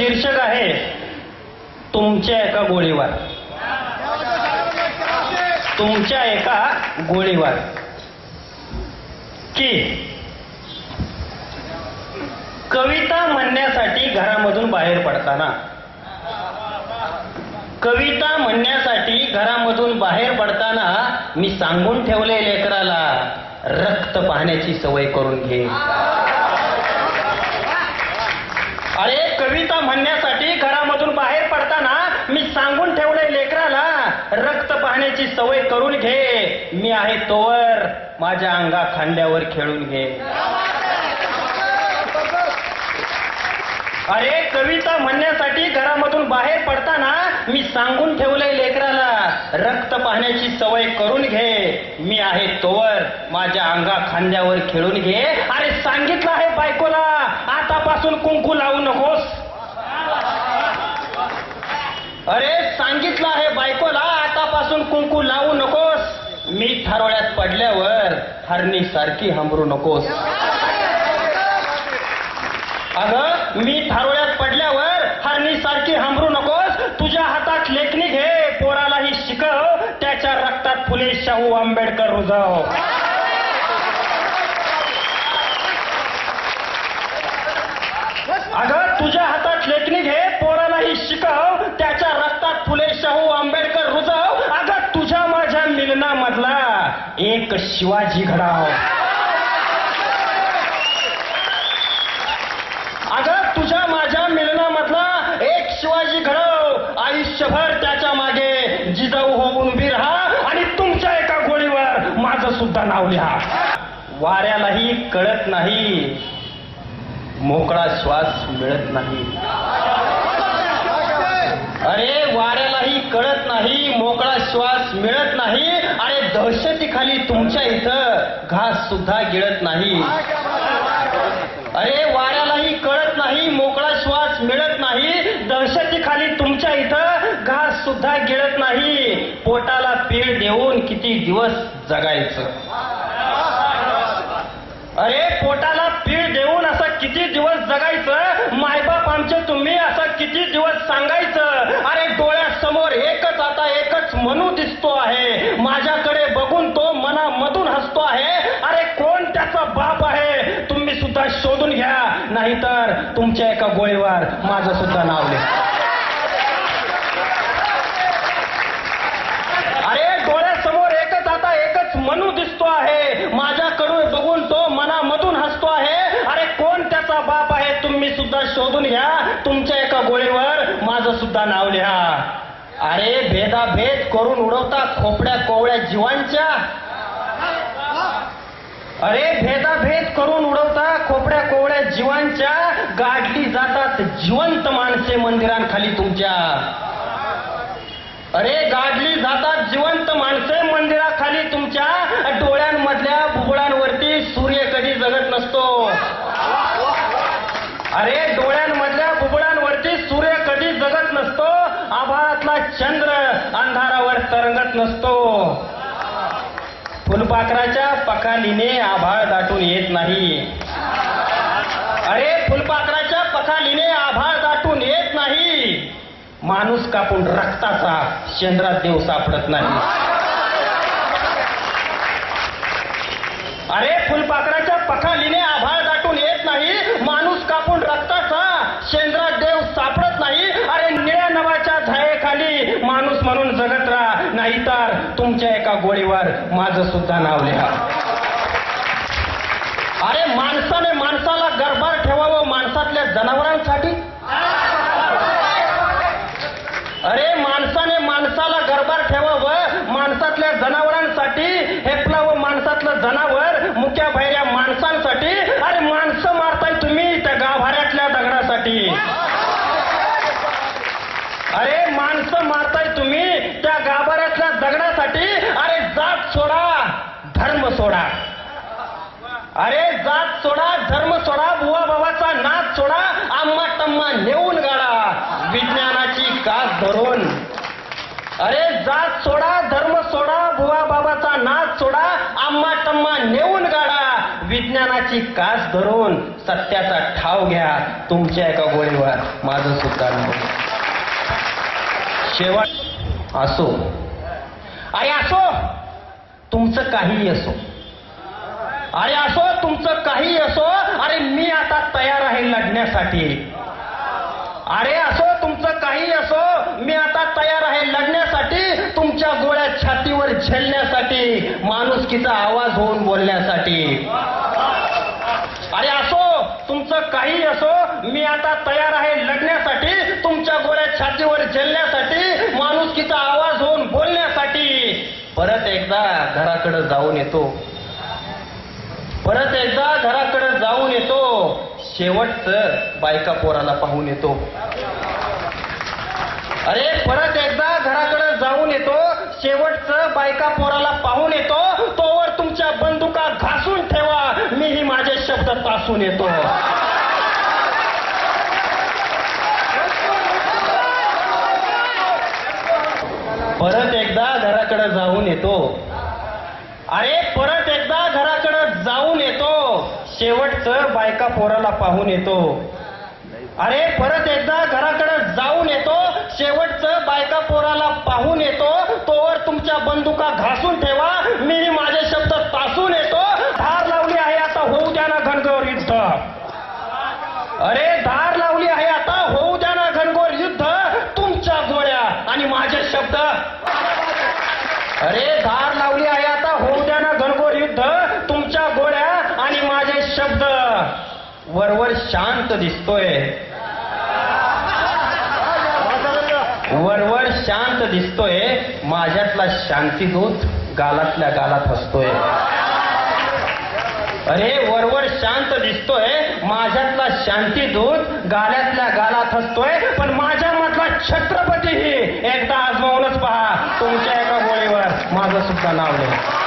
शीर्षक आहे तुमच्या एका गोळीवर. तुमच्या एका गोळीवर. की कविता म्हणण्यासाठी घरामधून बाहेर पडताना, कविता म्हणण्यासाठी घरामधून बाहेर पडताना मी सांगून ठेवले लेकराला रक्त पाहण्याची सवय करून घे. अरे कविता म्हणण्यासाठी घरामधून बाहेर पडताना मी सांगून ठेवले लेकराला रक्त पाहण्याची सवय करून घे. मी आहे तोवर माझ्या अंगा खांद्यावर खेळून घे. अरे कविता म्हणण्यासाठी घरामधून बाहेर पडताना मी सांगून ठेवलंय लेकराला रक्त पाहण्याची सवय करून घे. मी आहे तोवर माझ्या अंगा खांद्यावर खेळून घे. अरे सांगितलं आहे बायकोला आतापासून कुंकू लावू नकोस. अरे सांगितलं आहे बायकोला आतापासून कुंकू लावू नकोस. मी थारोळ्यात पडल्यावर हरणी सारखी हंबरू नकोस. अगं मी थारोळ्यात पडल्यावर हरणी सारखी हंबरू नकोस. तुझ्या हातात लेखणी घे, पोरालाही शिकव, त्याच्या रक्तात फुले शाहू आंबेडकर रुजव. अगं तुझ्या हातात लेखणी घे, पोरालाही शिकव, त्याच्या रक्तात फुले शाहू आंबेडकर रुजव. अगं तुझ्या माझ्या मिलनामधला एक शिवाजी घडाव. अगं तुझ्या माझ्या मिलनामधला एक शिवाजी घडव. आयुष्यभर त्याच्या मागे जिजाऊ होऊन उभी राहा आणि तुमच्या एका गोळीवर माझं सुद्धा नाव लिहा. वाऱ्यालाही कळत नाही, मोकळा श्वास मिळत नाही. अरे वाऱ्यालाही कळत नाही, मोकळा श्वास मिळत नाही. अरे दहशतीखाली तुमच्या इथं घास सुद्धा गिळत नाही. अरे वाऱ्यालाही कळत नाही, मोकळा श्वास मिळत नाही. दहशतीखाली तुमच्या इथं घास सुद्धा गिळत नाही. पोटाला पीळ देऊन किती दिवस जगायचं. अरे पोटाला पीळ देऊन असं किती दिवस जगायचं. मायबाप आमचे तुम्ही असं किती दिवस सांगायचं. अरे डोळ्यासमोर एकच आता एकच मनू दिसतो आहे. माझ्याकडे बघून तो मनामधून हसतो आहे. अरे कोण त्याचा बाप आहे तुम्ही सुद्धा शोधून घ्या, नाहीतर तुमच्या एका गोळीवर माझं सुद्धा नाव लिहा. अरे डोळ्यासमोर एकच आता एकच मनू दिसतो आहे. माझ्याकडे बघून तो मनामधून हसतो आहे. अरे कोण त्याचा बाप आहे तुम्ही सुद्धा शोधून घ्या, तुमच्या एका गोळीवर माझं सुद्धा नाव लिहा. अरे भेदाभेद करून उडवता खोपड्या कोवळ्या जीवांच्या. अरे भेदाभेद करून उडवता खोपड्या कोवळ्या जीवांच्या. गाडली जातात जिवंत माणसे मंदिरांखाली तुमच्या. अरे गाडली जातात जिवंत माणसे मंदिराखाली तुमच्या. डोळ्यांमधल्या बुबुळांवरती सूर्य कधी जगत नसतो. अरे डोळ्यांमधल्या बुबुळांवरती सूर्य कधी जगत नसतो. आभाळातला चंद्र अंधारावर तरंगत नसतो. फुलपाखराच्या पखालीने आभाळ दाटून येत नाही. अरे फुलपाखराच्या पखालीने आभाळ दाटून येत नाही. माणूस कापून रक्ताचा चंद्रात देव सापडत नाही. अरे फुलपाखराच्या पखालीने आभाळ दाटून येत नाही. माणूस कापून रक्ताचा चंद्रात देव सापडत नाही. अरे निळ्या नवाच्या छायेखाली माणूस म्हणून जगत राहा, नाहीतर तुमच्या एका गोळीवर माझं सुद्धा नाव लिहा. अरे माणसाने माणसाला गर्भार ठेवावं माणसातल्या जनावरांसाठी. अरे माणसाने माणसाला गर्भार ठेवावं माणसातल्या जनावरांसाठी. हेपलावं माणसातलं जनावर मुक्या भैऱ्या माणसांसाठी. अरे माणसं मारताय तुम्ही त्या गाभाऱ्यातल्या दगडासाठी. अरे माणसं मारताय तुम्ही त्या गाभाऱ्यातल्या दगडासाठी. अरे जात सोडा धर्म सोडा. अरे जात सोडा धर्म सोडा. बुवा बाबाचा नाच सोडा. आम्हा टम्मा नेऊन गाडा विज्ञानाची कास धरून. अरे जात सोडा धर्म सोडा. बुवा बाबाचा नाच सोडा. आम्हा टम्मा नेऊन गाडा विज्ञानाची कास धरून सत्याचा ठाव घ्या. तुमच्या एका गोळीवर माझं सुद्धा नाव. शेवट असो, अरे असो तुमचं काहीही असो, अरे असो तुमचं काहीही असो, अरे मी आता तयार आहे लढण्यासाठी. अरे असो तुमचं काही असो, मी आता तयार आहे लढण्यासाठी, तुमच्या गोळ्या छातीवर झेलण्यासाठी, माणुसकीचा आवाज होऊन बोलण्यासाठी. अरे असो तुमचं काही असो, मी आता तयार आहे लढण्यासाठी, तुमच्या गोळ्या छातीवर झेलण्यासाठी, माणुसकीचा आवाज होऊन बोलण्यासाठी. परत एकदा घराकडे जाऊन येतो, परत एकदा घराकडे जाऊन येतो, शेवटचं बायका पोराला पाहून येतो. अरे परत एकदा घराकडे जाऊन येतो, शेवटचं बायका पोराला पाहून येतो. तोवर तुमच्या बंदुका घासून ठेवा, मीही माझे शब्द तासून येतो. परत एकदा घराकडे जाऊन येतो, अरे परत एकदा घराकडे जाऊन येतो, शेवटचं बायका पोराला पाहून येतो. अरे परत एकदा घराकडे जाऊन येतो, शेवटचं बायका पोराला पाहून येतो. तोवर तुमच्या बंदुका घासून ठेवा, मीही माझे शब्द तासून येतो. धार लावली आहे आता, होऊ द्या ना घनघोर युद्ध. अरे धार लावली आहे आता, होऊ द्या ना घनघोर युद्ध. तुमच्या गोळ्या आणि माझे शब्द. अरे धार लावली आहे आता, होऊ द्या ना घनघोर युद्ध. तुमच्या गोळ्या आणि माझे शब्द. वरवर शांत दिसतोय, वरवर शांत दिसतोय, माझ्यातला शांतीदूत गालातल्या गालात हसतोय. अरे वरवर शांत दिसतोय, माझ्यातला शांतीदूत गाल्यातल्या गालात हसतोय, पण माझ्या मधला छत्रपतीही एकदा आजमावूनच पहा. तुमच्या एका गोळीवर माझं सुद्धा नाव नाही.